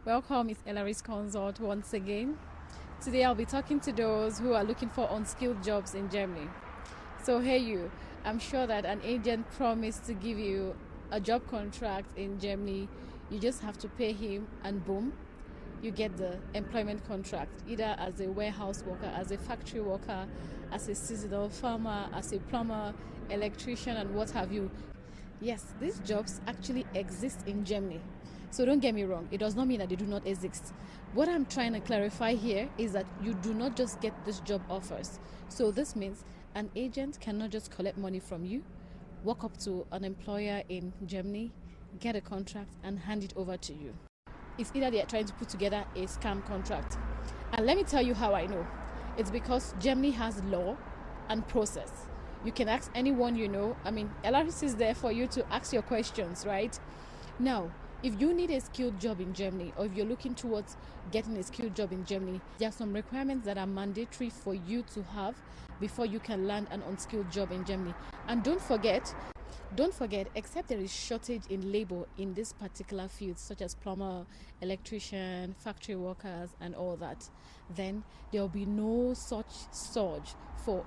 Welcome, it's Ellery's Consult once again. Today I'll be talking to those who are looking for unskilled jobs in Germany. So hey you, I'm sure that an agent promised to give you a job contract in Germany. You just have to pay him and boom, you get the employment contract, either as a warehouse worker, as a factory worker, as a seasonal farmer, as a plumber, electrician, and what have you. Yes, these jobs actually exist in Germany. So don't get me wrong, it does not mean that they do not exist. What I'm trying to clarify here is that you do not just get these job offers. So this means an agent cannot just collect money from you, walk up to an employer in Germany, get a contract, and hand it over to you. It's either they are trying to put together a scam contract. And let me tell you how I know. It's because Germany has law and process. You can ask anyone you know. LRC is there for you to ask your questions, right? Now, if you need a skilled job in Germany, or if you're looking towards getting a skilled job in Germany, there are some requirements that are mandatory for you to have before you can land an unskilled job in Germany. And don't forget, except there is shortage in labor in this particular field, such as plumber, electrician, factory workers, and all that, then there will be no such surge for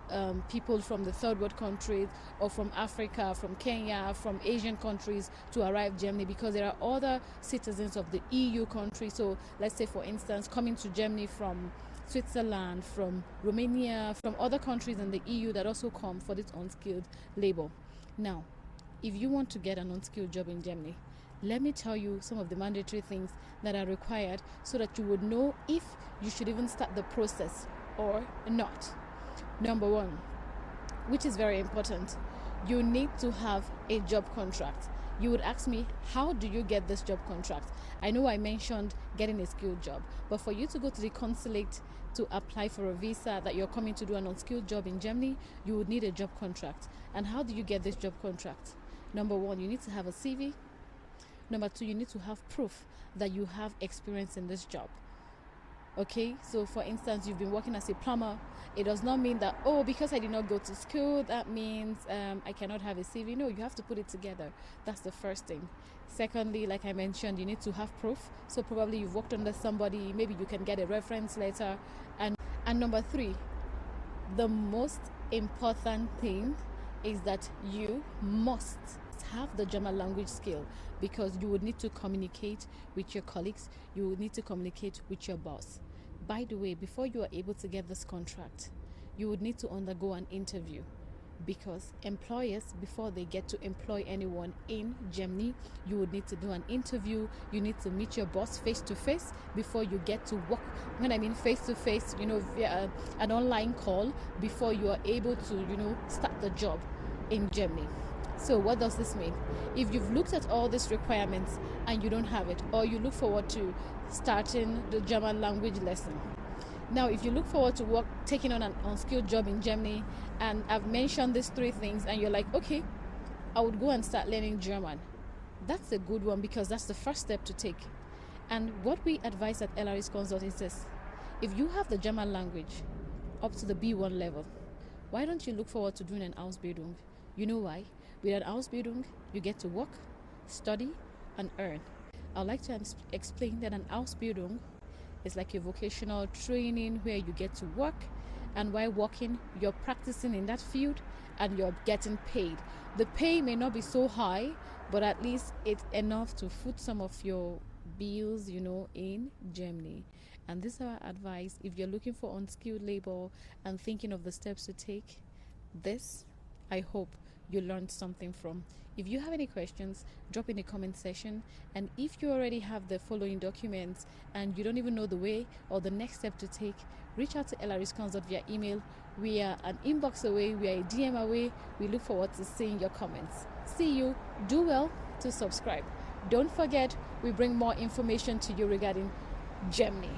people from the third world countries or from Africa, from Kenya, from Asian countries to arrive Germany, because there are other citizens of the EU countries. So let's say, for instance, coming to Germany from Switzerland, from Romania, from other countries in the EU that also come for this unskilled labor. Now, if you want to get an unskilled job in Germany, let me tell you some of the mandatory things that are required so that you would know if you should even start the process or not. Number one, which is very important, you need to have a job contract. You would ask me, how do you get this job contract? I know I mentioned getting a skilled job, but for you to go to the consulate to apply for a visa that you're coming to do an unskilled job in Germany, you would need a job contract. And how do you get this job contract? Number one, you need to have a CV. Number two, you need to have proof that you have experience in this job. Okay, so for instance, you've been working as a plumber. It does not mean that, because I did not go to school, that means I cannot have a CV. No, you have to put it together. That's the first thing. Secondly, like I mentioned, you need to have proof. So probably you've worked under somebody, maybe you can get a reference letter. And number three, the most important thing is that you must have the German language skill, because you would need to communicate with your colleagues, you would need to communicate with your boss. By the way, before you are able to get this contract, you would need to undergo an interview, because employers, before they get to employ anyone in Germany, you would need to do an interview. You need to meet your boss face to face before you get to work. When I mean face to face, via an online call, before you are able to, start the job in Germany. So what does this mean? If you've looked at all these requirements and you don't have it, or you look forward to starting the German language lesson. Now, if you look forward to taking on an unskilled job in Germany, and I've mentioned these three things, and you're like, okay, I would go and start learning German. That's a good one, because that's the first step to take. And what we advise at LRS Consult is this: if you have the German language up to the B1 level, why don't you look forward to doing an Ausbildung? You know why? With an Ausbildung, you get to work, study, and earn. I'd like to explain that an Ausbildung is like a vocational training where you get to work, and while working, you're practicing in that field and you're getting paid. The pay may not be so high, but at least it's enough to foot some of your bills, in Germany. And this is our advice. If you're looking for unskilled labor and thinking of the steps to take, this, I hope you learned something from. If you have any questions, drop in the comment section. And if you already have the following documents and you don't even know the way or the next step to take, reach out to LRS Consult via email. We are an inbox away, we are a DM away. We look forward to seeing your comments. See you. Do well to subscribe. Don't forget, we bring more information to you regarding Germany.